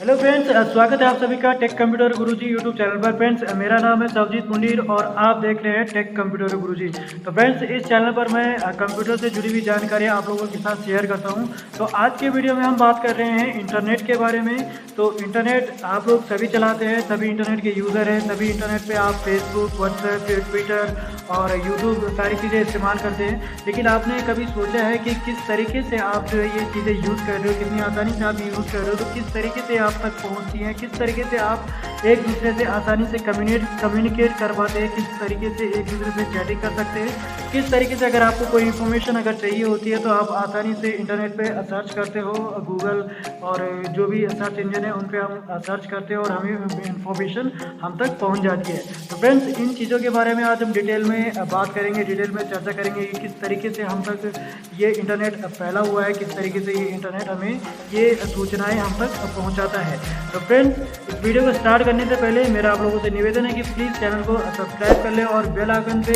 Hello friends, स्वागत है आप सभी का टेक कंप्यूटर गुरुजी यूट्यूब चैनल पर। फ्रेंड्स, मेरा नाम है सवजीत मुनीर और आप देख रहे हैं टेक कंप्यूटर गुरुजी। तो फ्रेंड्स, इस चैनल पर मैं कंप्यूटर से जुड़ी हुई जानकारियां आप लोगों के साथ शेयर करता हूं। तो आज के वीडियो में हम बात कर रहे हैं इंटरनेट के बारे में। तो इंटरनेट आप लोग सभी चलाते हैं, सभी इंटरनेट के यूज़र हैं, सभी इंटरनेट पर आप फेसबुक, व्हाट्सएप, ट्विटर और यूट्यूब सारी चीज़ें इस्तेमाल करते हैं। लेकिन आपने कभी सोचा है कि किस तरीके से आप जो है ये चीज़ें यूज़ कर रहे हो, कितनी आसानी से आप यूज़ कर रहे हो, तो किस तरीके से आप तक पहुंचती हैं, किस तरीके से आप एक दूसरे से आसानी से कम्युनिकेट कर पाते हैं, किस तरीके से एक दूसरे से चैटिंग कर सकते हैं, किस तरीके से अगर आपको कोई इन्फॉर्मेशन अगर चाहिए होती है तो आप आसानी से इंटरनेट पे सर्च करते हो, गूगल और जो भी सर्च इंजन है उन पे हम सर्च करते हैं और हमें इन्फॉर्मेशन हम तक पहुंच जाती है। तो फ्रेंड्स, इन चीज़ों के बारे में आज हम डिटेल में बात करेंगे, डिटेल में चर्चा करेंगे कि किस तरीके से हम तक ये इंटरनेट फैला हुआ है, किस तरीके से ये इंटरनेट हमें ये सूचनाएं हम तक पहुंचाता है। तो फ्रेंड्स, इस वीडियो को स्टार्ट करने से पहले मेरा आप लोगों से निवेदन है कि प्लीज़ चैनल को सब्सक्राइब कर लें और बेल आइकन पे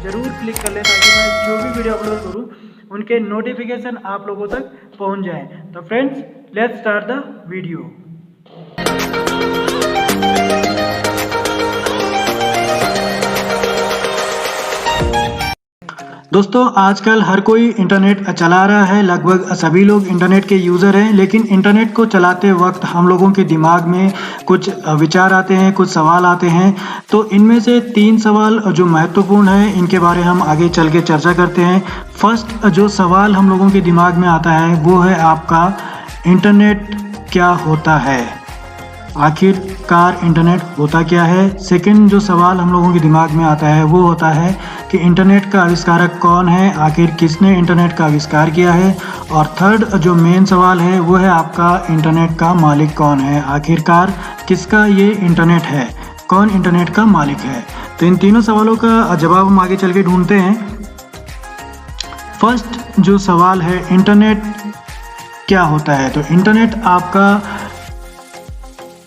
ज़रूर क्लिक कर लें ताकि मैं जो भी वीडियो अपलोड करूँ उनके नोटिफिकेशन आप लोगों तक पहुँच जाएँ। तो friends, let's start the video. दोस्तों, आजकल हर कोई इंटरनेट चला रहा है, लगभग सभी लोग इंटरनेट के यूज़र हैं। लेकिन इंटरनेट को चलाते वक्त हम लोगों के दिमाग में कुछ विचार आते हैं, कुछ सवाल आते हैं। तो इनमें से 3 सवाल जो महत्वपूर्ण हैं इनके बारे हम आगे चल के चर्चा करते हैं। फर्स्ट जो सवाल हम लोगों के दिमाग में आता है वो है आपका, इंटरनेट क्या होता है? आखिरकार इंटरनेट होता क्या है? सेकंड जो सवाल हम लोगों के दिमाग में आता है वो होता है कि इंटरनेट का आविष्कारक कौन है? आखिर किसने इंटरनेट का आविष्कार किया है? और थर्ड जो मेन सवाल है वो है आपका, इंटरनेट का मालिक कौन है? आखिरकार किसका ये इंटरनेट है? कौन इंटरनेट का मालिक है? तो इन तीनों सवालों का जवाब हम आगे चल के ढूंढते हैं। फर्स्ट जो सवाल है, इंटरनेट क्या होता है? तो इंटरनेट आपका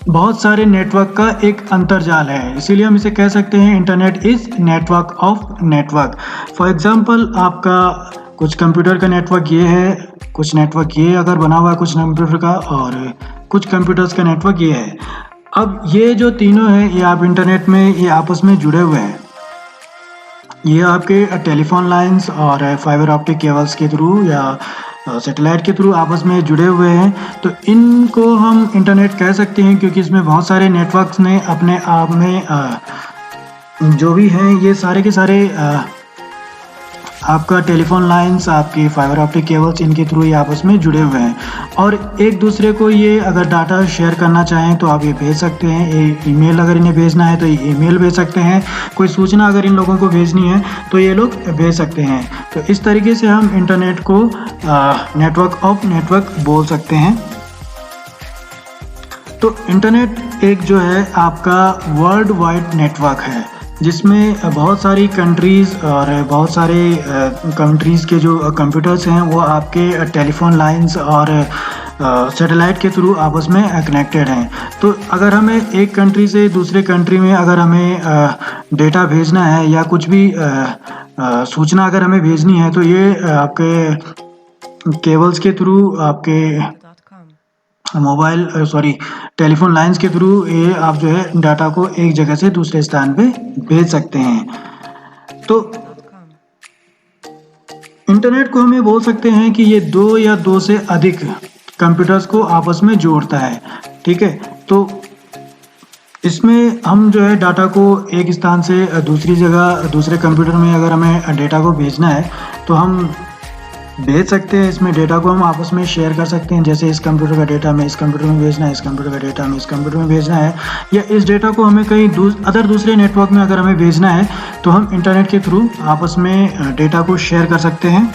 बहुत सारे नेटवर्क का एक अंतर्जाल है, इसीलिए हम इसे कह सकते हैं internet is network of network. For example, आपका कुछ कंप्यूटर का नेटवर्क ये है, कुछ नेटवर्क ये अगर बना हुआ है कुछ कंप्यूटर का, और कुछ कंप्यूटर्स का नेटवर्क ये है। अब ये जो तीनों हैं ये आप इंटरनेट में ये आपस में जुड़े हुए हैं। ये आपके टेलीफोन लाइंस और फाइबर ऑप्टिक केबल्स के थ्रू या सैटेलाइट के थ्रू आपस में जुड़े हुए हैं। तो इनको हम इंटरनेट कह सकते हैं क्योंकि इसमें बहुत सारे नेटवर्क्स ने अपने आप में जो भी हैं ये सारे के सारे आपका टेलीफोन लाइंस, आपकी फाइबर ऑप्टिक केबल्स, इनके थ्रू ये आपस में जुड़े हुए हैं और एक दूसरे को ये अगर डाटा शेयर करना चाहें तो आप ये भेज सकते हैं। ईमेल अगर इन्हें भेजना है तो ये ईमेल भेज सकते हैं। कोई सूचना अगर इन लोगों को भेजनी है तो ये लोग भेज सकते हैं। तो इस तरीके से हम इंटरनेट को नेटवर्क ऑफ नेटवर्क बोल सकते हैं। तो इंटरनेट एक जो है आपका वर्ल्ड वाइड नेटवर्क है जिसमें बहुत सारी कंट्रीज़ और बहुत सारे कंट्रीज़ के जो कंप्यूटर्स हैं वो आपके टेलीफोन लाइंस और सैटेलाइट के थ्रू आपस में कनेक्टेड हैं। तो अगर हमें एक कंट्री से दूसरे कंट्री में अगर हमें डेटा भेजना है या कुछ भी सूचना अगर हमें भेजनी है तो ये आपके केबल्स के थ्रू, आपके टेलीफोन लाइंस के थ्रू ये आप जो है डाटा को एक जगह से दूसरे स्थान पे भेज सकते हैं। तो इंटरनेट को हमें बोल सकते हैं कि ये 2 या 2 से अधिक कंप्यूटर्स को आपस में जोड़ता है। ठीक है, तो इसमें हम जो है डाटा को एक स्थान से दूसरी जगह, दूसरे कंप्यूटर में अगर हमें डेटा को भेजना है तो हम भेज सकते हैं। इसमें डेटा को हम आपस में शेयर कर सकते हैं, जैसे इस कंप्यूटर का डेटा हमें इस कंप्यूटर में भेजना है, इस कंप्यूटर का डेटा हमें इस कंप्यूटर में भेजना है, या इस डेटा को हमें कहीं दूसरे नेटवर्क में अगर हमें भेजना है तो हम इंटरनेट के थ्रू आपस में डेटा को शेयर कर सकते हैं,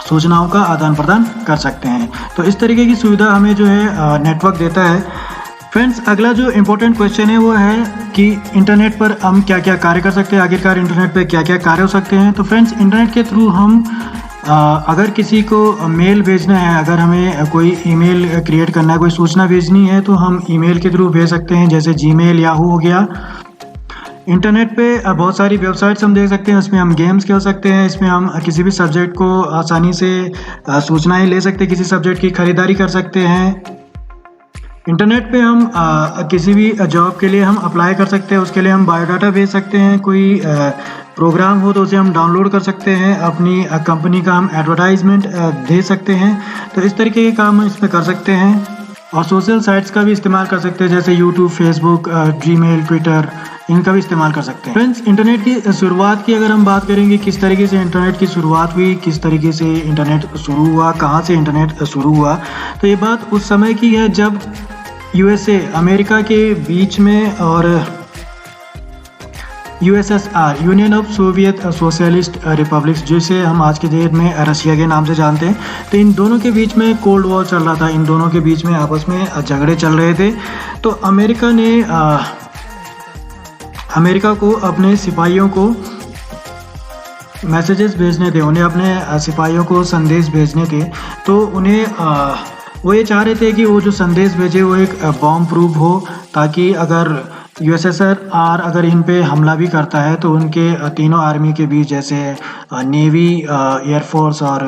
सूचनाओं का आदान प्रदान कर सकते हैं। तो इस तरीके की सुविधा हमें जो है नेटवर्क देता है। फ्रेंड्स, अगला जो इम्पोर्टेंट क्वेश्चन है वो है कि इंटरनेट पर हम क्या क्या कार्य कर सकते हैं, आखिरकार इंटरनेट पर क्या क्या कार्य हो सकते हैं। तो फ्रेंड्स, इंटरनेट के थ्रू हम अगर किसी को मेल भेजना है, अगर हमें कोई ईमेल क्रिएट करना है, कोई सूचना भेजनी है तो हम ईमेल के थ्रू भेज सकते हैं, जैसे जीमेल, याहू हो गया। इंटरनेट पे बहुत सारी वेबसाइट्स हम देख सकते हैं, उसमें हम गेम्स खेल सकते हैं, इसमें हम किसी भी सब्जेक्ट को आसानी से सूचनाएं ले सकते हैं, किसी सब्जेक्ट की खरीदारी कर सकते हैं। इंटरनेट पे हम किसी भी जॉब के लिए हम अप्लाई कर सकते हैं, उसके लिए हम बायोडाटा भेज सकते हैं, कोई प्रोग्राम हो तो उसे हम डाउनलोड कर सकते हैं, अपनी कंपनी का हम एडवर्टाइजमेंट दे सकते हैं। तो इस तरीके के काम हम इसमें कर सकते हैं। और सोशल साइट्स का भी इस्तेमाल कर सकते हैं, जैसे यूट्यूब, फेसबुक, जीमेल, ट्विटर, इनका भी इस्तेमाल कर सकते हैं। फ्रेंड्स, इंटरनेट की शुरुआत की अगर हम बात करेंगे, किस तरीके से इंटरनेट की शुरुआत हुई, किस तरीके से इंटरनेट शुरू हुआ, कहाँ से इंटरनेट शुरू हुआ, तो ये बात उस समय की है जब यूएसए, अमेरिका के बीच में, और USSR, union of Soviet socialist republics, जिसे हम आज के डेट में रशिया के नाम से जानते हैं, तो इन दोनों के बीच में कोल्ड वॉर चल रहा था। इन दोनों के बीच में आपस में झगड़े चल रहे थे। तो अमेरिका को अपने सिपाहियों को मैसेजेस भेजने थे, उन्हें अपने सिपाहियों को संदेश भेजने थे। तो उन्हें वो ये चाह रहे थे कि वो जो संदेश भेजे वो एक बॉम्ब प्रूफ हो, ताकि अगर यूएसएसआर अगर इन पे हमला भी करता है तो उनके तीनों आर्मी के बीच, जैसे नेवी, एयरफोर्स और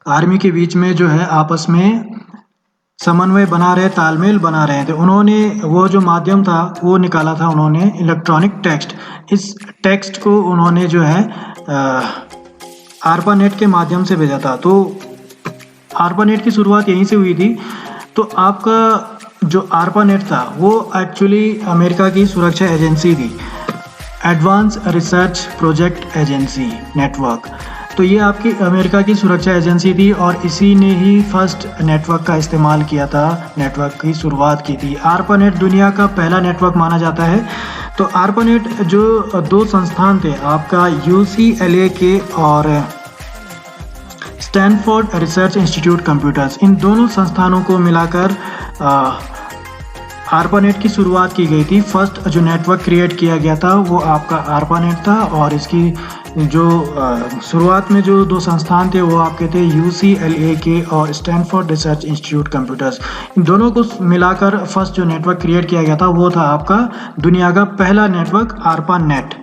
आर्मी के बीच में जो है आपस में समन्वय बना रहे, तालमेल बना रहे थे। उन्होंने वो जो माध्यम था वो निकाला था, उन्होंने इलेक्ट्रॉनिक टेक्स्ट। इस टेक्स्ट को उन्होंने जो है आर्पानेट के माध्यम से भेजा था। तो आर्पानेट की शुरुआत यहीं से हुई थी। तो आपका जो आर्पानेट था वो एक्चुअली अमेरिका की सुरक्षा एजेंसी थी, advance research project agency network. तो ये आपकी अमेरिका की सुरक्षा एजेंसी थी और इसी ने ही फर्स्ट नेटवर्क का इस्तेमाल किया था, नेटवर्क की शुरुआत की थी। आर्पानेट दुनिया का पहला नेटवर्क माना जाता है। तो आर्पानेट जो दो संस्थान थे, आपका UCLA के और स्टैनफोर्ड रिसर्च इंस्टीट्यूट कंप्यूटर्स, इन दोनों संस्थानों को मिलाकर आर्पानेट की शुरुआत की गई थी। फर्स्ट जो नेटवर्क क्रिएट किया गया था वो आपका आर्पानेट था। और इसकी जो शुरुआत में जो दो संस्थान थे वो आपके थे UCLA के और स्टैनफोर्ड रिसर्च इंस्टीट्यूट कंप्यूटर्स। इन दोनों को मिलाकर फर्स्ट जो नेटवर्क क्रिएट किया गया था वो था आपका दुनिया का पहला नेटवर्क आर्पानेट।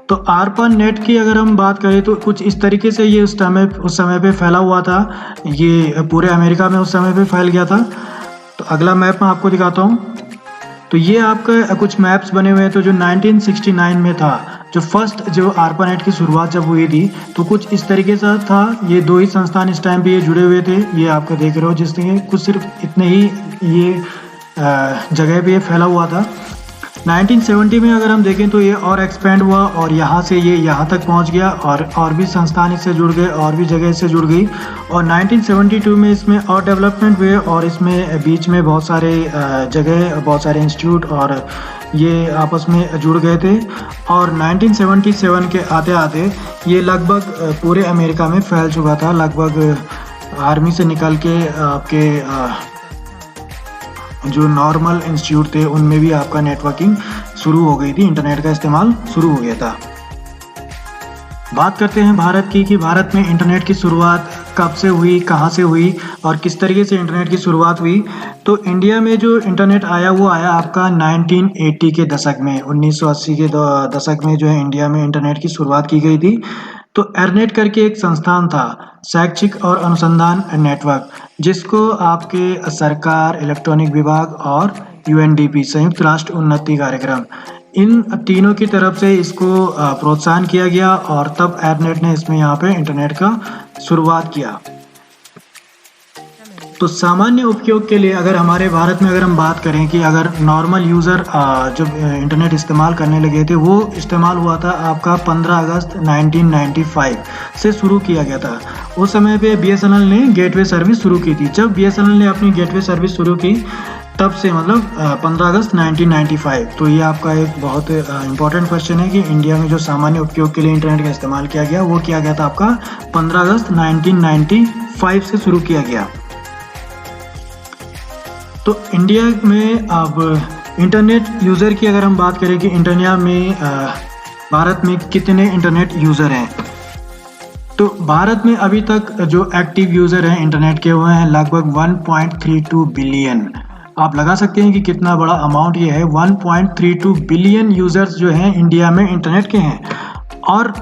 तो आर्पानेट की अगर हम बात करें तो कुछ इस तरीके से ये उस समय पे फैला हुआ था। ये पूरे अमेरिका में उस समय पे फैल गया था। तो अगला मैप मैं आपको दिखाता हूँ। तो ये आपका कुछ मैप्स बने हुए हैं। तो जो 1969 में था, जो फर्स्ट जो आर्पानेट की शुरुआत जब हुई थी, तो कुछ इस तरीके से था। ये दो ही संस्थान इस टाइम पे ये जुड़े हुए थे, ये आपको देख रहे हो, जिससे कुछ सिर्फ इतने ही ये जगह पे ये फैला हुआ था। 1970 में अगर हम देखें तो ये और एक्सपेंड हुआ और यहाँ से ये यहाँ तक पहुँच गया और भी संस्थान इससे जुड़ गए, और भी जगह इससे जुड़ गई। और 1972 में इसमें और डेवलपमेंट हुए और इसमें बीच में बहुत सारे जगह, बहुत सारे इंस्टीट्यूट और ये आपस में जुड़ गए थे। और 1977 के आते आते ये लगभग पूरे अमेरिका में फैल चुका था। लगभग आर्मी से निकल के आपके जो नॉर्मल इंस्टीट्यूट थे उनमें भी आपका नेटवर्किंग शुरू हो गई थी, इंटरनेट का इस्तेमाल शुरू हो गया था। बात करते हैं भारत की कि भारत में इंटरनेट की शुरुआत कब से हुई, कहाँ से हुई और किस तरीके से इंटरनेट की शुरुआत हुई। तो इंडिया में जो इंटरनेट आया वो आया आपका 1980 के दशक में, 1980 के दशक में जो है इंडिया में इंटरनेट की शुरुआत की गई थी। तो एरनेट करके एक संस्थान था, शैक्षिक और अनुसंधान नेटवर्क, जिसको आपके सरकार, इलेक्ट्रॉनिक विभाग और UNDP, संयुक्त राष्ट्र उन्नति कार्यक्रम, इन तीनों की तरफ से इसको प्रोत्साहन किया गया और तब एरनेट ने इसमें यहाँ पे इंटरनेट का शुरुआत किया। तो सामान्य उपयोग के लिए अगर हमारे भारत में अगर हम बात करें कि अगर नॉर्मल यूज़र जब इंटरनेट इस्तेमाल करने लगे थे, वो इस्तेमाल हुआ था आपका 15 अगस्त 1995 से शुरू किया गया था। उस समय पे BSNL ने गेटवे सर्विस शुरू की थी। जब BSNL ने अपनी गेटवे सर्विस शुरू की तब से, मतलब 15 अगस्त 1995। तो ये आपका एक बहुत इंपॉर्टेंट क्वेश्चन है कि इंडिया में जो सामान्य उपयोग के लिए इंटरनेट का इस्तेमाल किया गया वो किया गया था आपका 15 अगस्त 1995 से शुरू किया गया। तो इंडिया में अब इंटरनेट यूज़र की अगर हम बात करें कि इंडिया में भारत में कितने इंटरनेट यूज़र हैं, तो भारत में अभी तक जो एक्टिव यूज़र हैं इंटरनेट के वो हैं लगभग 1.32 बिलियन। आप लगा सकते हैं कि कितना बड़ा अमाउंट ये है। 1.32 बिलियन यूज़र्स जो हैं इंडिया में इंटरनेट के हैं। और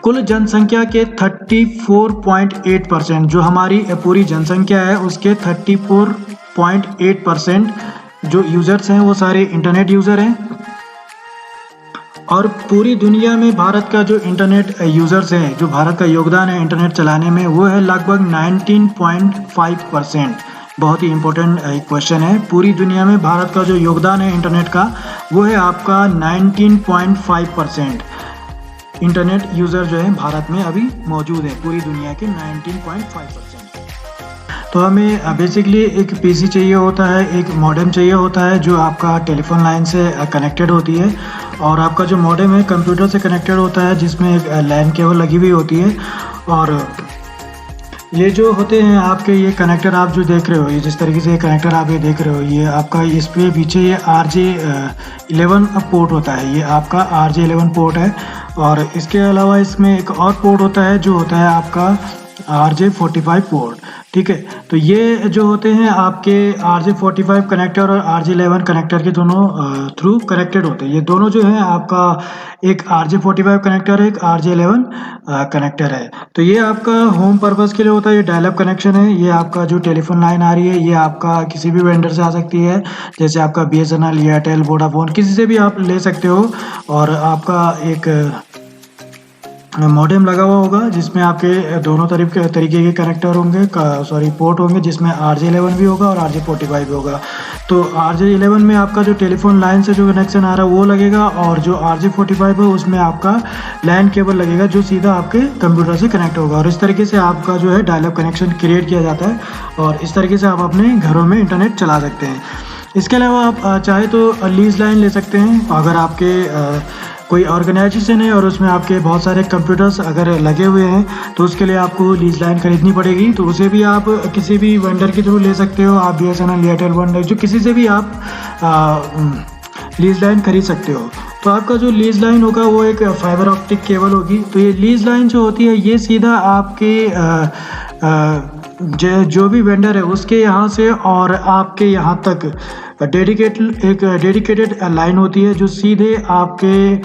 कुल जनसंख्या के 34.8%, जो हमारी पूरी जनसंख्या है उसके 34.8% जो यूज़र्स हैं वो सारे इंटरनेट यूज़र हैं। और पूरी दुनिया में भारत का जो इंटरनेट यूज़र्स हैं, जो भारत का योगदान है इंटरनेट चलाने में, वो है लगभग 19.5%। बहुत ही इम्पोर्टेंट क्वेश्चन है। पूरी दुनिया में भारत का जो योगदान है इंटरनेट का वो है आपका 19.5%। इंटरनेट यूज़र जो है भारत में अभी मौजूद है, पूरी दुनिया के 19.5%। तो हमें बेसिकली एक पीसी चाहिए होता है, एक मॉडेम चाहिए होता है जो आपका टेलीफोन लाइन से कनेक्टेड होती है, और आपका जो मॉडेम है कंप्यूटर से कनेक्टेड होता है जिसमें एक लैन केबल लगी हुई होती है। और ये जो होते हैं आपके ये कनेक्टर आप जो देख रहे हो, ये जिस तरीके से ये कनेक्टर आप ये देख रहे हो, ये आपका इस पे पीछे ये RJ11 पोर्ट होता है, ये आपका RJ11 पोर्ट है। और इसके अलावा इसमें एक और पोर्ट होता है जो होता है आपका RJ45 पोर्ट, ठीक है। तो ये जो होते हैं आपके RJ45 कनेक्टर और RJ11 कनेक्टर के दोनों थ्रू कनेक्टेड होते हैं। ये दोनों जो है आपका एक RJ45 कनेक्टर है, एक RJ11 कनेक्टर है। तो ये आपका होम पर्पज़ के लिए होता है, ये डायल अप कनेक्शन है। ये आपका जो टेलीफोन लाइन आ रही है ये आपका किसी भी वेंडर से आ सकती है, जैसे आपका BSNL, एयरटेल, वोडाफोन, किसी से भी आप ले सकते हो। और आपका एक मॉडेम लगा हुआ होगा जिसमें आपके दोनों तरीके के कनेक्टर होंगे, पोर्ट होंगे, जिसमें RJ11 भी होगा और RJ45 भी होगा। तो RJ11 में आपका जो टेलीफोन लाइन से जो कनेक्शन आ रहा है वो लगेगा, और जो RJ45 है उसमें आपका लैन केबल लगेगा जो सीधा आपके कंप्यूटर से कनेक्ट होगा। और इस तरीके से आपका जो है डायल अप कनेक्शन क्रिएट किया जाता है, और इस तरीके से आप अपने घरों में इंटरनेट चला सकते हैं। इसके अलावा आप चाहे तो लीज लाइन ले सकते हैं। अगर आपके कोई ऑर्गेनाइजेशन है और उसमें आपके बहुत सारे कंप्यूटर्स अगर लगे हुए हैं तो उसके लिए आपको लीज लाइन खरीदनी पड़ेगी, तो उसे भी आप किसी भी वेंडर के थ्रू ले सकते हो। आप BSNL, एयरटेल, वन, जो किसी से भी आप लीज लाइन खरीद सकते हो। तो आपका जो लीज लाइन होगा वो एक फाइबर ऑप्टिक केबल होगी। तो ये लीज लाइन जो होती है ये सीधा आपके जो भी वेंडर है उसके यहाँ से और आपके यहाँ तक डेडिकेटेड लाइन होती है जो सीधे आपके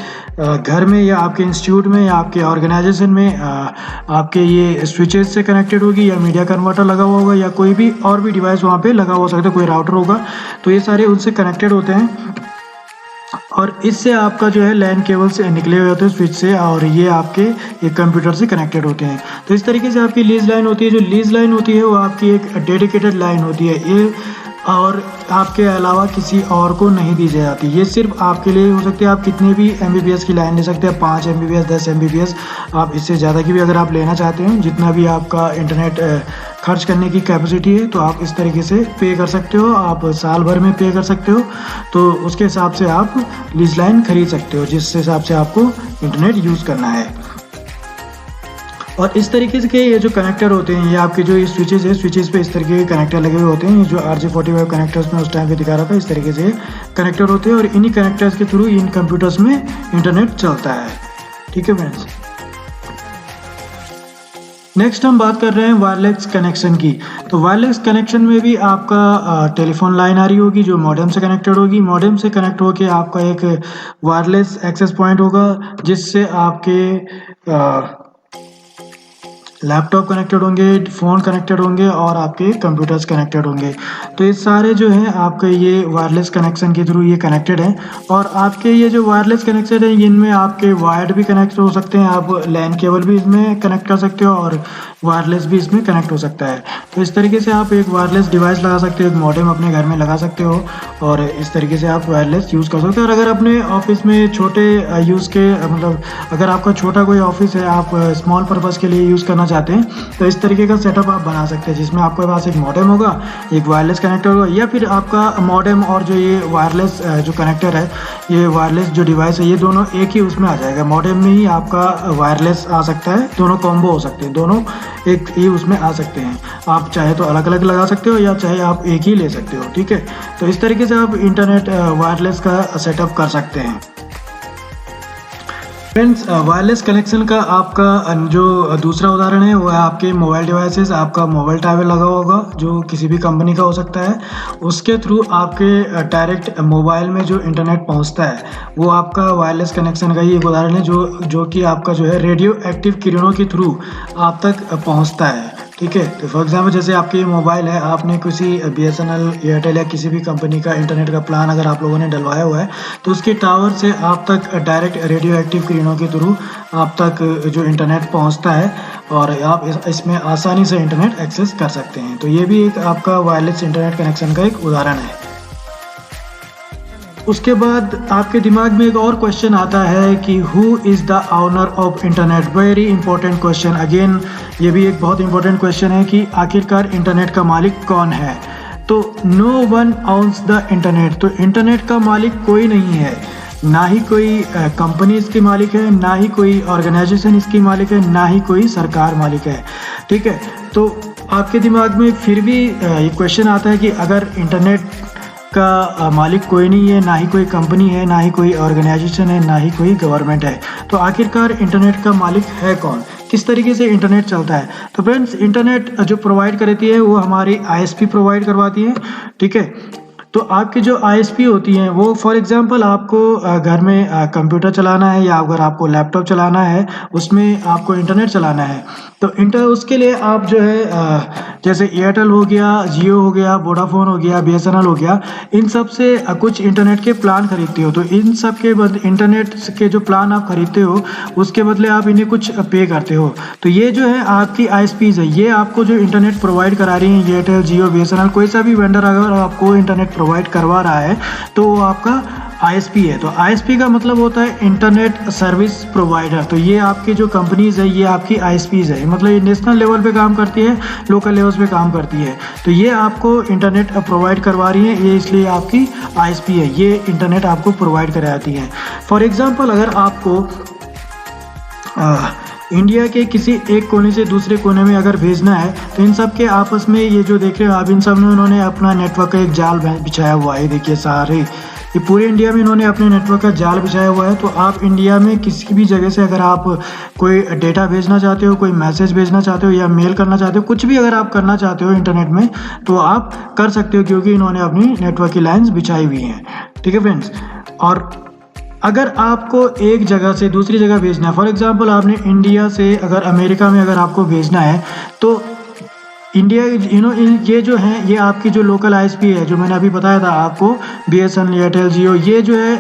घर में या आपके इंस्टीट्यूट में या आपके ऑर्गेनाइजेशन में आपके ये स्विचेस से कनेक्टेड होगी, या मीडिया कन्वर्टर लगा हुआ होगा, या कोई भी और भी डिवाइस वहाँ पे लगा हो सकता है, कोई राउटर होगा। तो ये सारे उनसे कनेक्टेड होते हैं, और इससे आपका जो है लैन केबल से निकले हुए होते हैं स्विच से, और ये आपके एक कंप्यूटर से कनेक्टेड होते हैं। तो इस तरीके से आपकी लीज लाइन होती है। जो लीज लाइन होती है वो आपकी एक डेडिकेटेड लाइन होती है, ये और आपके अलावा किसी और को नहीं दी जाती। ये सिर्फ आपके लिए हो सकती है। आप कितने भी MBPS की लाइन ले सकते हैं, 5 MBPS, 10 MBPS, आप इससे ज़्यादा की भी अगर आप लेना चाहते हैं, जितना भी आपका इंटरनेट खर्च करने की कैपेसिटी है, तो आप इस तरीके से पे कर सकते हो। आप साल भर में पे कर सकते हो, तो उसके हिसाब से आप लीज लाइन खरीद सकते हो, जिस हिसाब से आपको इंटरनेट यूज़ करना है। और इस तरीके से ये जो कनेक्टर होते हैं, ये आपके जो ये स्विचेस है, स्विचेस पे इस तरीके के कनेक्टर लगे हुए होते हैं। ये जो RJ45 कनेक्टर्स में उस टाइम पे दिखा रहा था, इस तरीके से कनेक्टर होते हैं, और इन्हीं कनेक्टर्स के थ्रू इन कंप्यूटर्स में इंटरनेट चलता है। ठीक है फ्रेंड्स, नेक्स्ट हम बात कर रहे हैं वायरलेस कनेक्शन की। तो वायरलेस कनेक्शन में भी आपका टेलीफोन लाइन आ रही होगी जो मॉडेम से कनेक्टेड होगी। मॉडेम से कनेक्ट होके आपका एक वायरलेस एक्सेस पॉइंट होगा जिससे आपके लैपटॉप कनेक्टेड होंगे, फ़ोन कनेक्टेड होंगे, और आपके कंप्यूटर्स कनेक्टेड होंगे। तो ये सारे जो हैं आपके ये वायरलेस कनेक्शन के थ्रू ये कनेक्टेड हैं। और आपके ये जो वायरलेस कनेक्शन है इनमें आपके वायर्ड भी कनेक्ट हो सकते हैं, आप लैन केबल भी इसमें कनेक्ट कर सकते हो, और वायरलेस भी इसमें कनेक्ट हो सकता है। तो इस तरीके से आप एक वायरलेस डिवाइस लगा सकते हो, एक मॉडेम अपने घर में लगा सकते हो, और इस तरीके से आप वायरलेस यूज़ कर सकते हो। और अगर अपने ऑफिस में छोटे यूज़ के मतलब अगर आपका छोटा कोई ऑफिस है, आप स्मॉल पर्पज़ के लिए यूज़ करना चाहते हैं, तो इस तरीके का सेटअप आप बना सकते हैं, जिसमें आपके पास एक मॉडेम होगा, एक वायरलेस कनेक्टर होगा, या फिर आपका मॉडेम और जो ये वायरलेस जो कनेक्टर है, ये वायरलेस जो डिवाइस है, ये दोनों एक ही उसमें आ जाएगा। मॉडेम में ही आपका वायरलेस आ सकता है, दोनों कॉम्बो हो सकते हैं, दोनों एक ही उसमें आ सकते हैं। आप चाहे तो अलग अलग लगा सकते हो, या चाहे आप एक ही ले सकते हो। ठीक है, तो इस तरीके से आप इंटरनेट वायरलेस का सेटअप कर सकते हैं। फ्रेंड्स, वायरलेस कनेक्शन का आपका जो दूसरा उदाहरण है वो है आपके मोबाइल डिवाइसेस। आपका मोबाइल टावर लगा होगा जो किसी भी कंपनी का हो सकता है, उसके थ्रू आपके डायरेक्ट मोबाइल में जो इंटरनेट पहुंचता है वो आपका वायरलेस कनेक्शन का ही एक उदाहरण है, जो कि आपका जो है रेडियो एक्टिव किरणों के थ्रू आप तक पहुंचता है। ठीक है, तो फॉर एग्जाम्पल जैसे आपके मोबाइल है, आपने किसी BSNL, एयरटेल या किसी भी कंपनी का इंटरनेट का प्लान अगर आप लोगों ने डलवाया हुआ है तो उसके टावर से आप तक डायरेक्ट रेडियो एक्टिव किरणों के थ्रू आप तक जो इंटरनेट पहुंचता है और आप इसमें आसानी से इंटरनेट एक्सेस कर सकते हैं। तो ये भी एक आपका वायरलेस इंटरनेट कनेक्शन का एक उदाहरण है। उसके बाद आपके दिमाग में एक और क्वेश्चन आता है कि who is the owner of internet. Very important question, again ये भी एक बहुत इंपॉर्टेंट क्वेश्चन है कि आखिरकार इंटरनेट का मालिक कौन है। तो no one owns the internet. तो इंटरनेट का मालिक कोई नहीं है, ना ही कोई कंपनी इसकी मालिक है, ना ही कोई ऑर्गेनाइजेशन इसकी मालिक है, ना ही कोई सरकार मालिक है। ठीक है, तो आपके दिमाग में फिर भी ये क्वेश्चन आता है कि अगर इंटरनेट का मालिक कोई नहीं है, ना ही कोई कंपनी है, ना ही कोई ऑर्गेनाइजेशन है, ना ही कोई गवर्नमेंट है, तो आखिरकार इंटरनेट का मालिक है कौन, किस तरीके से इंटरनेट चलता है। तो फ्रेंड्स, इंटरनेट जो प्रोवाइड करती है वो हमारी ISP प्रोवाइड करवाती है। ठीक है, तो आपकी जो ISP होती हैं वो फॉर एग्जांपल आपको घर में कंप्यूटर चलाना है या अगर आपको लैपटॉप चलाना है, उसमें आपको इंटरनेट चलाना है, तो उसके लिए आप जो है जैसे एयरटेल हो गया, जियो हो गया, वोडाफोन हो गया, BSNL हो गया, इन सब से कुछ इंटरनेट के प्लान खरीदते हो। तो इन सब के इंटरनेट के जो प्लान आप खरीदते हो उसके बदले आप इन्हें कुछ पे करते हो। तो ये जो है आपकी ISPs है, ये आपको जो इंटरनेट प्रोवाइड करा रही हैं, एयरटेल, जियो, BSNL, कोई सा भी वेंडर अगर आपको इंटरनेट प्रोवाइड करवा रहा है तो वो आपका ISP है। तो ISP का मतलब होता है इंटरनेट सर्विस प्रोवाइडर। तो ये आपकी जो कंपनीज है ये आपकी ISPs है, मतलब ये नेशनल लेवल पे काम करती है, लोकल लेवल्स पे काम करती है। तो ये आपको इंटरनेट प्रोवाइड करवा रही है, ये इसलिए आपकी ISP है, ये इंटरनेट आपको प्रोवाइड कराती है। फॉर एग्जाम्पल अगर आपको इंडिया के किसी एक कोने से दूसरे कोने में अगर भेजना है तो इन सब के आपस में ये जो देख रहे हो आप, इन सब में उन्होंने अपना नेटवर्क का एक जाल बिछाया हुआ है। देखिए सारे ये पूरे इंडिया में इन्होंने अपने नेटवर्क का जाल बिछाया हुआ है। तो आप इंडिया में किसी भी जगह से अगर आप कोई डेटा भेजना चाहते हो, कोई मैसेज भेजना चाहते हो या मेल करना चाहते हो, कुछ भी अगर आप करना चाहते हो इंटरनेट में तो आप कर सकते हो, क्योंकि इन्होंने अपनी नेटवर्क की लाइन्स बिछाई हुई हैं। ठीक है फ्रेंड्स, और अगर आपको एक जगह से दूसरी जगह भेजना है, फॉर एग्जांपल आपने इंडिया से अगर अमेरिका में अगर आपको भेजना है तो इंडिया ये जो है ये आपकी जो लोकल ISP है, जो मैंने अभी बताया था आपको, BSNL, एयरटेल, जियो, ये जो है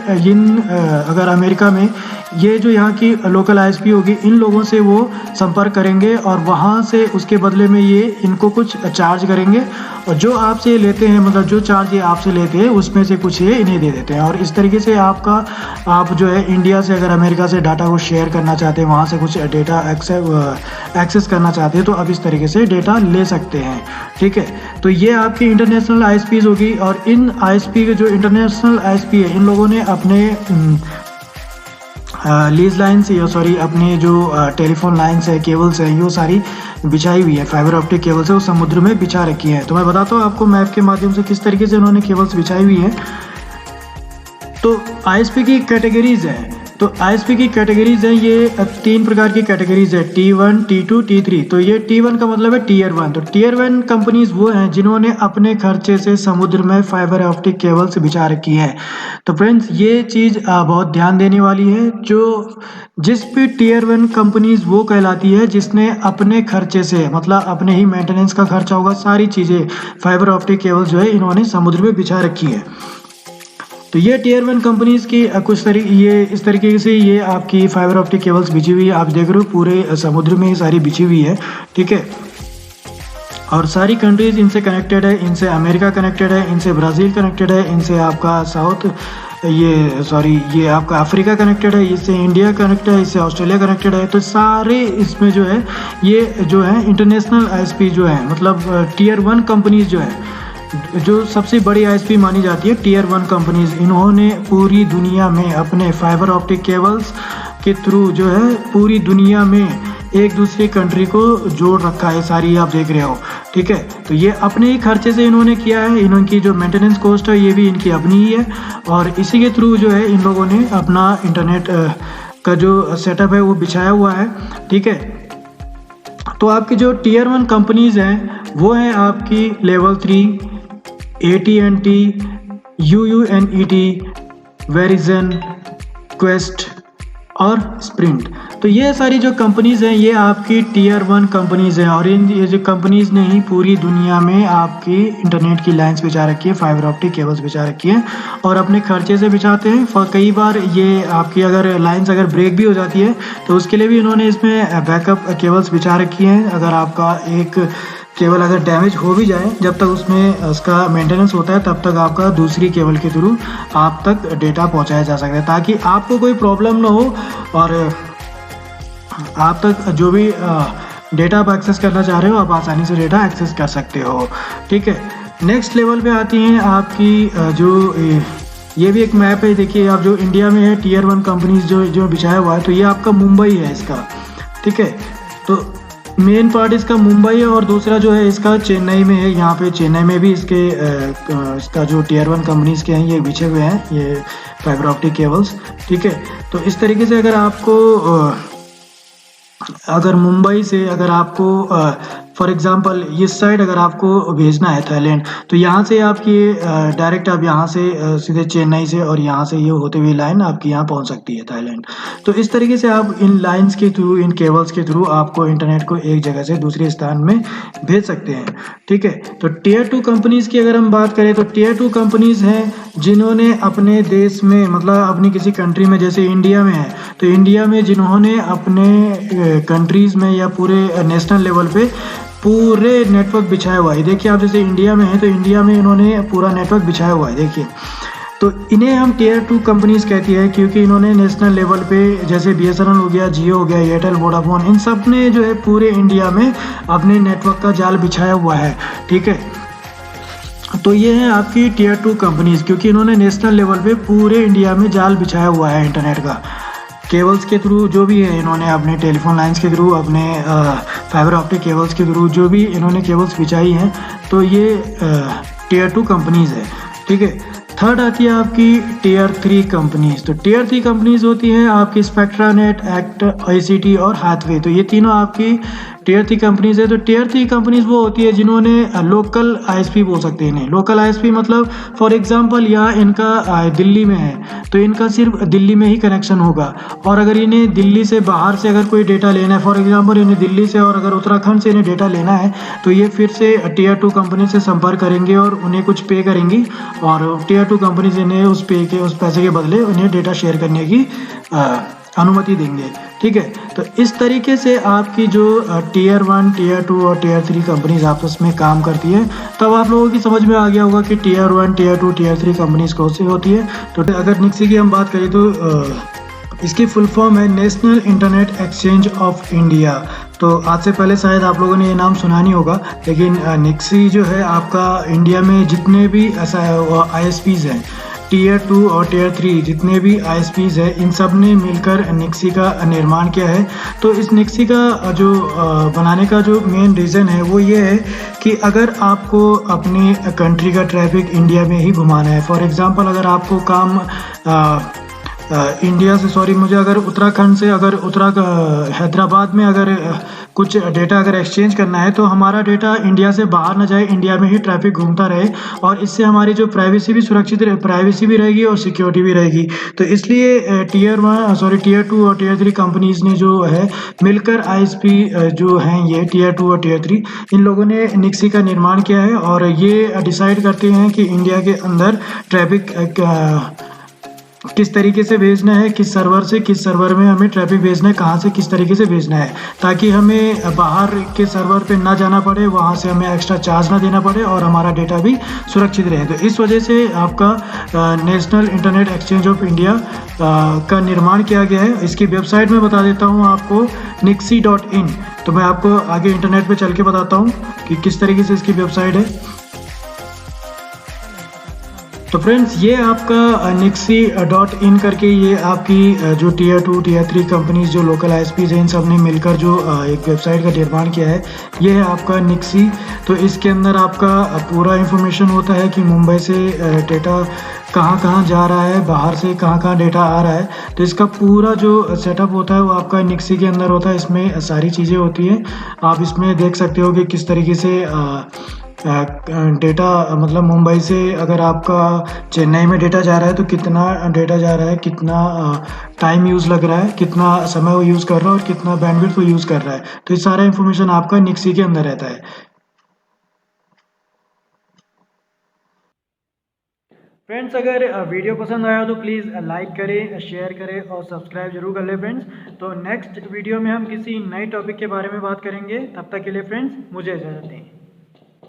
अगर अमेरिका में ये जो यहाँ की लोकल ISP होगी, इन लोगों से वो संपर्क करेंगे और वहाँ से उसके बदले में ये इनको कुछ चार्ज करेंगे और जो आपसे लेते हैं, मतलब जो चार्ज ये आपसे लेते हैं उसमें से कुछ ये इन्हें दे देते हैं। और इस तरीके से आप जो है इंडिया से अगर अमेरिका से डाटा को शेयर करना चाहते हैं, वहाँ से कुछ डेटा एक्सेस करना चाहते हैं तो आप इस तरीके से डेटा ले सकते हैं। ठीक है, तो ये आपकी इंटरनेशनल ISPs होगी। और इन ISP के जो इंटरनेशनल ISP है, इन लोगों ने अपने लीज लाइन्स या सॉरी अपने जो टेलीफोन लाइन्स है, केबल्स है, ये सारी बिछाई हुई है, फाइबर ऑप्टिक केबल्स है, वो समुद्र में बिछा रखी है। तो मैं बताता हूँ आपको मैप के माध्यम से किस तरीके से उन्होंने केबल्स बिछाई हुई है। तो ISP की कैटेगरीज है, तो ISP की कैटेगरीज है, ये 3 प्रकार की कैटेगरीज है, T1, T2, T3। तो ये T1 का मतलब है Tier 1। तो Tier 1 कंपनीज वो हैं जिन्होंने अपने खर्चे से समुद्र में फाइबर ऑप्टिक केबल्स बिछा रखी है। तो फ्रेंड्स, ये चीज़ बहुत ध्यान देने वाली है। जिस भी Tier 1 कंपनीज वो कहलाती है जिसने अपने खर्चे से, मतलब अपने ही मेंटेनेंस का खर्चा होगा, सारी चीज़ें फाइबर ऑप्टिक केबल्स जो है इन्होंने समुद्र में बिछा रखी है। तो ये Tier 1 कंपनीज की ये इस तरीके से ये आपकी फाइबर ऑप्टिक केबल्स बिछी हुई है। आप देख रहे हो पूरे समुद्र में ये सारी बिछी हुई है। ठीक है, और सारी कंट्रीज इनसे कनेक्टेड है, इनसे अमेरिका कनेक्टेड है, इनसे ब्राज़ील कनेक्टेड है, इनसे आपका ये आपका अफ्रीका कनेक्टेड है, इससे इंडिया कनेक्टेड है, इससे ऑस्ट्रेलिया कनेक्टेड है। तो सारे इसमें जो है ये जो है इंटरनेशनल ISP जो है, मतलब Tier 1 कंपनीज जो है, जो सबसे बड़ी ISP मानी जाती है Tier 1 कंपनीज, इन्होंने पूरी दुनिया में अपने फाइबर ऑप्टिक केबल्स के थ्रू जो है पूरी दुनिया में एक दूसरी कंट्री को जोड़ रखा है। सारी आप देख रहे हो। ठीक है, तो ये अपने ही खर्चे से इन्होंने किया है। इनकी जो मेंटेनेंस कॉस्ट है ये भी इनकी अपनी ही है और इसी के थ्रू जो है इन लोगों ने अपना इंटरनेट का जो सेटअप है वो बिछाया हुआ है, ठीक है। तो आपकी जो टीयर 1 कंपनीज हैं वो हैं आपकी लेवल 3, AT&T, UUNET, वेरिजन, क्वेस्ट और स्प्रिंट। तो ये सारी जो कंपनीज़ हैं ये आपकी टीयर 1 कंपनीज़ हैं, और ये जो कंपनीज़ ने ही पूरी दुनिया में आपकी इंटरनेट की लाइंस बिछा रखी है, फाइबर ऑप्टिक केबल्स बिछा रखी है, और अपने खर्चे से बिछाते हैं। कई बार ये आपकी अगर लाइंस अगर ब्रेक भी हो जाती है तो उसके लिए भी इन्होंने इसमें बैकअप केबल्स बिछा रखी हैं। अगर आपका एक केबल अगर डैमेज हो भी जाए, जब तक उसमें उसका मेंटेनेंस होता है तब तक आपका दूसरी केबल के थ्रू आप तक डेटा पहुंचाया जा सकता है, ताकि आपको कोई प्रॉब्लम ना हो और आप तक जो भी डेटा आप एक्सेस करना चाह रहे हो आप आसानी से डेटा एक्सेस कर सकते हो, ठीक है। नेक्स्ट लेवल पे आती हैं आपकी जो ये भी एक मैप है, देखिए आप जो इंडिया में है टीयर 1 कंपनीज जो बिछाया हुआ है, तो ये आपका मुंबई है इसका, ठीक है। तो मेन पार्ट इसका मुंबई है और दूसरा जो है इसका चेन्नई में है। यहाँ पे चेन्नई में भी इसका जो टीयर 1 कंपनीज के हैं ये बिछे हुए हैं ये फाइबर ऑप्टिक केबल्स, ठीक है। तो इस तरीके से अगर आपको अगर मुंबई से अगर आपको फॉर एग्जांपल इस साइड अगर आपको भेजना है थाईलैंड, तो यहाँ से आपकी डायरेक्ट आप यहाँ से सीधे चेन्नई से और यहाँ से ये होते हुए लाइन आपकी यहाँ पहुँच सकती है थाईलैंड। तो इस तरीके से आप इन लाइंस के थ्रू, इन केबल्स के थ्रू आपको इंटरनेट को एक जगह से दूसरे स्थान में भेज सकते हैं, ठीक है। तो टीयर 2 कंपनीज़ की अगर हम बात करें तो टीयर 2 कंपनीज़ हैं जिन्होंने अपने देश में, मतलब अपनी किसी कंट्री में, जैसे इंडिया में है तो इंडिया में जिन्होंने अपने कंट्रीज़ में या पूरे नेशनल लेवल पे पूरे नेटवर्क बिछाया हुआ है। देखिए आप जैसे इंडिया में है तो इंडिया में इन्होंने पूरा नेटवर्क बिछाया हुआ है, देखिए। तो इन्हें हम टीयर 2 कंपनीज़ कहती है क्योंकि इन्होंने नेशनल लेवल पे जैसे BSNL हो गया, जियो हो गया, एयरटेल, वोडाफोन, इन सब ने जो है पूरे इंडिया में अपने नेटवर्क का जाल बिछाया हुआ है, ठीक है। तो ये है आपकी टीयर 2 कंपनीज़, क्योंकि इन्होंने नेशनल लेवल पे पूरे इंडिया में जाल बिछाया हुआ है इंटरनेट का, केबल्स के थ्रू जो भी है इन्होंने अपने टेलीफोन लाइंस के थ्रू, अपने फाइबर ऑप्टिक केबल्स के थ्रू जो भी इन्होंने केबल्स बिछाई हैं, तो ये टीयर 2 कंपनीज़ है, ठीक है। थर्ड आती है आपकी टीयर 3 कंपनीज़। तो टीयर 3 कंपनीज़ होती हैं आपकी स्पेक्ट्रानेट, एक्ट, ICT और हाथवे। तो ये तीनों आपकी टीयर 3 कंपनीज़ है। तो टीयर 3 कंपनीज़ वो होती है जिन्होंने लोकल ISP बोल सकते हैं इन्हें। लोकल ISP मतलब फॉर एग्जांपल यहाँ इनका दिल्ली में है तो इनका सिर्फ दिल्ली में ही कनेक्शन होगा, और अगर इन्हें दिल्ली से बाहर से अगर कोई डेटा लेना है, फॉर एग्जांपल इन्हें दिल्ली से और अगर उत्तराखंड से इन्हें डेटा लेना है तो ये फिर से टीयर 2 कंपनी से संपर्क करेंगे और उन्हें कुछ पे करेंगी, और टीयर 2 कंपनीज इन्हें उस पैसे के बदले उन्हें डेटा शेयर करने की अनुमति देंगे, ठीक है। तो इस तरीके से आपकी जो टीयर 1, टीयर 2 और टीयर 3 कंपनीज आपस में काम करती है। तब आप लोगों की समझ में आ गया होगा कि टीयर 1, टीयर 2, टीयर 3 कंपनीज कौन सी होती है। तो अगर निक्सी की हम बात करें तो इसकी फुल फॉर्म है national internet exchange of India. तो आज से पहले शायद आप लोगों ने ये नाम सुना नहीं होगा, लेकिन निक्सी जो है आपका इंडिया में जितने भी ISPs हैं, टीयर 2 और टीयर 3 जितने भी ISPs हैं, इन सब ने मिलकर निक्सी का निर्माण किया है। तो इस निक्सी का जो बनाने का जो मेन रीज़न है वो ये है कि अगर आपको अपनी कंट्री का ट्रैफिक इंडिया में ही घुमाना है, फॉर एग्जांपल अगर आपको काम इंडिया से, सॉरी मुझे अगर उत्तराखंड से अगर हैदराबाद में अगर कुछ डेटा अगर एक्सचेंज करना है तो हमारा डेटा इंडिया से बाहर ना जाए, इंडिया में ही ट्रैफिक घूमता रहे, और इससे हमारी जो प्राइवेसी भी सुरक्षित रहे, प्राइवेसी भी रहेगी और सिक्योरिटी भी रहेगी। तो इसलिए टीयर 2 और टीयर 3 कंपनीज ने जो है मिलकर ISP जो हैं ये टीयर 2 और टीयर 3 इन लोगों ने निक्सी का निर्माण किया है, और ये डिसाइड करते हैं कि इंडिया के अंदर ट्रैफिक किस तरीके से भेजना है, किस सर्वर से किस सर्वर में हमें ट्रैफिक भेजना है, कहाँ से किस तरीके से भेजना है, ताकि हमें बाहर के सर्वर पे ना जाना पड़े, वहाँ से हमें एक्स्ट्रा चार्ज ना देना पड़े और हमारा डेटा भी सुरक्षित रहे। तो इस वजह से आपका national internet exchange of India का निर्माण किया गया है। इसकी वेबसाइट में बता देता हूँ आपको, nixi.in। तो मैं आपको आगे इंटरनेट पर चल के बताता हूँ कि किस तरीके से इसकी वेबसाइट है। तो फ्रेंड्स ये आपका nixi.in करके ये आपकी जो टीयर 2, टीयर 3 कंपनीज जो लोकल ISPs हैं इन सब ने मिलकर जो एक वेबसाइट का निर्माण किया है, ये है आपका nixi तो इसके अंदर आपका पूरा इन्फॉर्मेशन होता है कि मुंबई से डेटा कहाँ कहाँ जा रहा है, बाहर से कहाँ कहाँ डेटा आ रहा है। तो इसका पूरा जो सेटअप होता है वो आपका निक्सी के अंदर होता है। इसमें सारी चीज़ें होती हैं। आप इसमें देख सकते हो कि किस तरीके से डेटा, मतलब मुंबई से अगर आपका चेन्नई में डेटा जा रहा है तो कितना डेटा जा रहा है, कितना टाइम यूज़ लग रहा है, कितना समय वो यूज़ कर रहा है और कितना बैंडविड्थ वो यूज़ कर रहा है। तो ये सारा इन्फॉर्मेशन आपका निक्सी के अंदर रहता है। फ्रेंड्स, अगर वीडियो पसंद आया तो प्लीज़ लाइक करें, शेयर करें और सब्सक्राइब जरूर कर लें फ्रेंड्स। तो नेक्स्ट वीडियो में हम किसी नए टॉपिक के बारे में बात करेंगे। तब तक के लिए फ्रेंड्स मुझे इजाज़त दें।